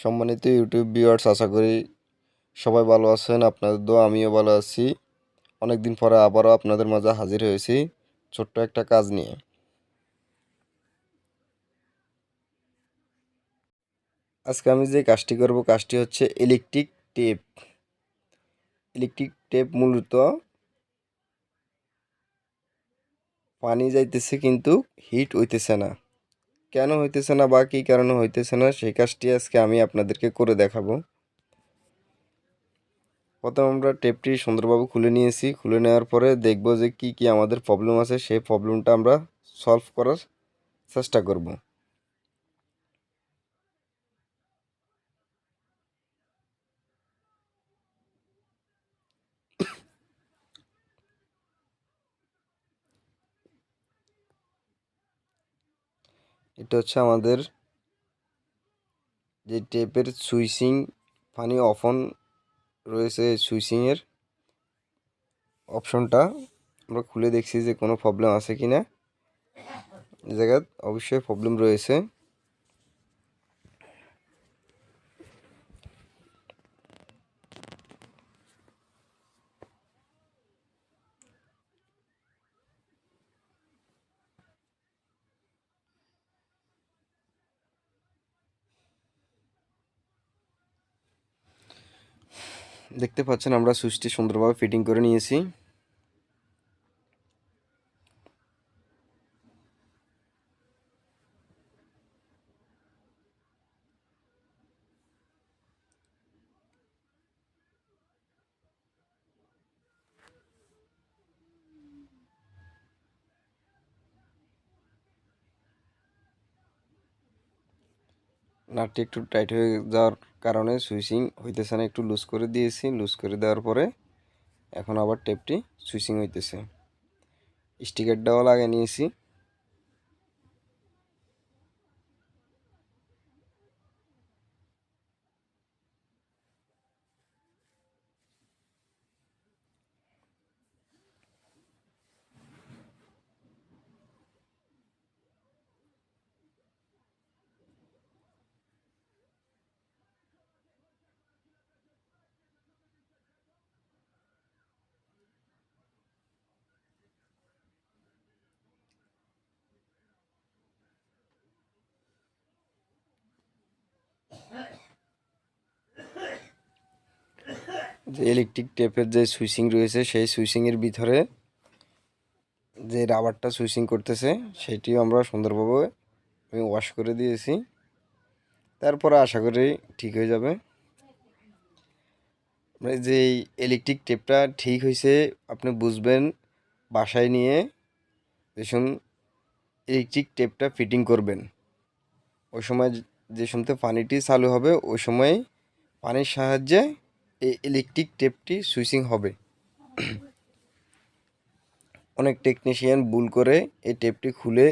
সম্মানিত YouTube viewers, আশা করি সবাই ভালো আছেন। আপনাদের দোয়া আমিও ভালো আছি। অনেকদিন পরে আবারও আপনাদের মাঝে হাজির হয়েছি ছোট্ট একটা কাজ নিয়ে। আজকে আমি যে কাজটি করব, কাজটি হচ্ছে ইলেকট্রিক টেপ। ইলেকট্রিক টেপ মূলত পানি যাইতেছে কিন্তু হিট হইতেছে না। কেন হইতেছে না বা কী কারণে হইতেছে না, সেই কাজটি আজকে আমি আপনাদেরকে করে দেখাবো। প্রথম আমরা টেপটি সুন্দরভাবে খুলে নিয়েছি। খুলে নেওয়ার পরে দেখব যে কি কি আমাদের প্রবলেম আছে, সেই প্রবলেমটা আমরা সলভ করার চেষ্টা করব। এটা হচ্ছে আমাদের যে টেপের সুইচিং, পানি অফ অন রয়েছে, সুইচিংয়ের অপশনটা আমরা খুলে দেখছি যে কোনো প্রবলেম আছে কি না। এই জায়গায় অবশ্যই প্রবলেম রয়েছে। দেখতে পাচ্ছেন আমরা সুইচটি সুন্দরভাবে ফিটিং করে নিয়েছি। নাটটি একটু টাইট হয়ে যাওয়ার কারণে সুইচিং হইতেছে না, একটু লুজ করে দিয়েছি। লুজ করে দেওয়ার পরে এখন আবার টেপটি সুইচিং হইতেছে। স্টিকারটাও লাগিয়ে নিয়েছি। যে ইলেকট্রিক টেপের যে সুইচিং রয়েছে, সেই সুইচিংয়ের ভিতরে যে রাবারটা সুইচিং করতেছে, সেটিও আমরা সুন্দরভাবে আমি ওয়াশ করে দিয়েছি। তারপরে আশা করি ঠিক হয়ে যাবে। যে ইলেকট্রিক টেপটা ঠিক হয়েছে আপনি বুঝবেন বাসায় নিয়ে যখন ইলেকট্রিক টেপটা ফিটিং করবেন। ওই সময় যে সময়তে পানিটি চালু হবে, ওই সময় পানির সাহায্যে এই ইলেকট্রিক টেপটি সুইচিং হবে। অনেক টেকনিশিয়ান ভুল করে এই টেপটি খুলে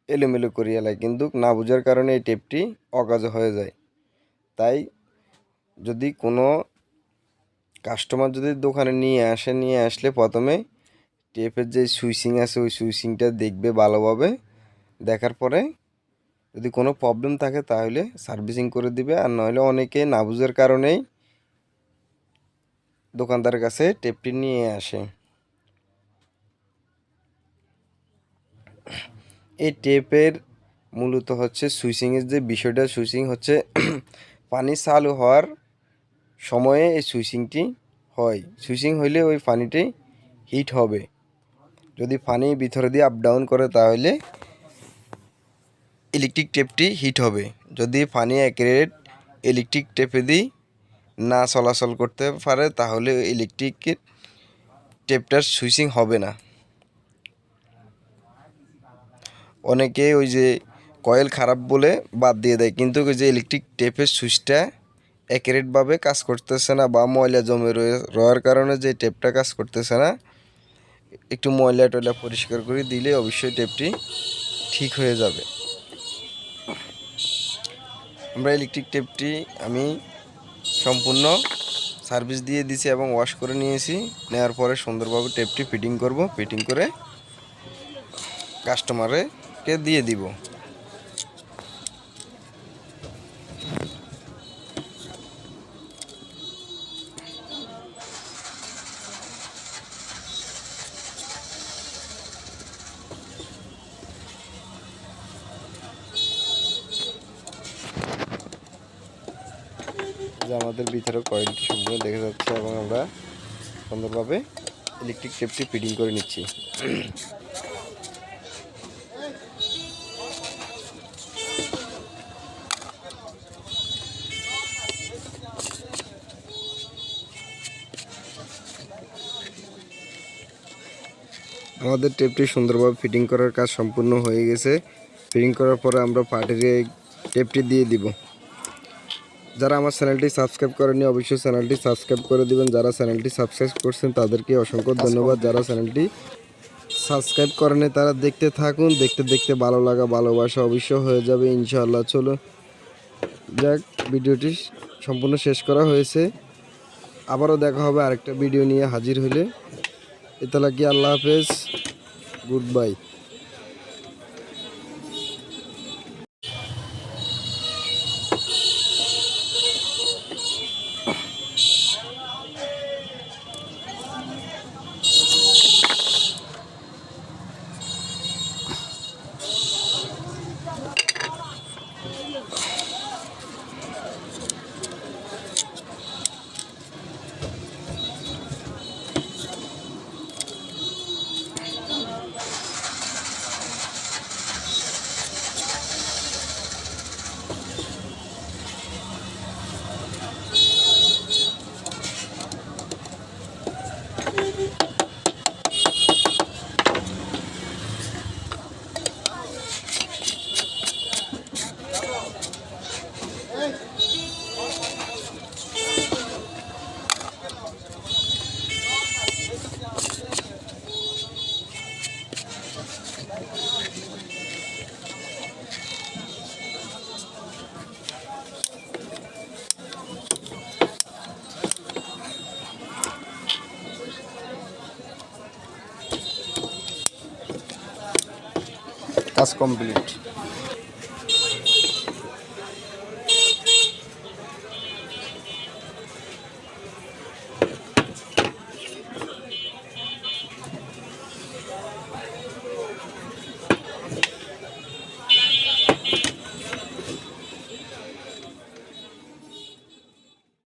এলোমেলো করিয়া লাগে, কিন্তু না বোঝার কারণে এই টেপটি অকাজে হয়ে যায়। তাই যদি কোনো কাস্টমার যদি দোকানে নিয়ে আসলে প্রথমে টেপের যে সুইচিং আছে, ওই সুইচিংটা দেখবে ভালোভাবে। দেখার পরে যদি কোনো প্রবলেম থাকে তাহলে সার্ভিসিং করে দিবে, আর নইলে অনেকে না বুঝার কারণেই দোকানদারের কাছে টেপটি নিয়ে আসে। এই টেপের মূলত হচ্ছে সুইচিংয়ের যে বিষয়টা, সুইচিং হচ্ছে পানি চালু হওয়ার সময়ে এই সুইচিংটি হয়। সুইচিং হইলে ওই পানিটি হিট হবে। যদি পানি ভিতরে দিয়ে আপ ডাউন করে তাহলে ইলেকট্রিক টেপটি হিট হবে। যদি পানি অ্যাকুরেট ইলেকট্রিক টেপে দিয়ে না চলাচল করতে পারে তাহলে ইলেকট্রিক টেপটার সুইচিং হবে না। অনেকে ওই যে কয়েল খারাপ বলে বাদ দিয়ে দেয়, কিন্তু ওই যে ইলেকট্রিক টেপের সুইচটা অ্যাকুরেটভাবে কাজ করতেছে না বা ময়লা জমে রওয়ার কারণে যে টেপটা কাজ করতেছে না, একটু ময়লা টয়লা পরিষ্কার করে দিলে অবশ্যই টেপটি ঠিক হয়ে যাবে। আমরা ইলেকট্রিক টেপটি আমি সম্পূর্ণ সার্ভিস দিয়ে দিয়েছি এবং ওয়াশ করে নিয়েছি। নেওয়ার পরে সুন্দরভাবে টেপটি ফিটিং করব, ফিটিং করে কাস্টমারকে দিয়ে দিব। যে আমাদের ভিতরে কয়েলটি সম্পূর্ণ দেখা যাচ্ছে এবং আমরা সুন্দরভাবে ইলেকট্রিক টেপটি ফিটিং করে নিচ্ছি। আমাদের টেপটি সুন্দরভাবে ফিটিং করার কাজ সম্পূর্ণ হয়ে গেছে। ফিটিং করার পরে আমরা পার্টিতে টেপটি দিয়ে দিব। যারা আমার চ্যানেলটি সাবস্ক্রাইব করেনি অবশ্যই চ্যানেলটি সাবস্ক্রাইব করে দিবেন। যারা চ্যানেলটি সাবস্ক্রাইব করছেন তাদেরকে অসংখ্য ধন্যবাদ। যারা চ্যানেলটি সাবস্ক্রাইব করেনি তারা দেখতে থাকুন, দেখতে দেখতে ভালো লাগা ভালোবাসা অবশ্য হয়ে যাবে ইনশাআল্লাহ। চলো যাক, ভিডিওটি সম্পূর্ণ শেষ করা হয়েছে। আবারও দেখা হবে আরেকটা ভিডিও নিয়ে হাজির হলে। এতলা কি, আল্লাহ হাফেজ, গুড বাই। কাজ কমপ্লিট।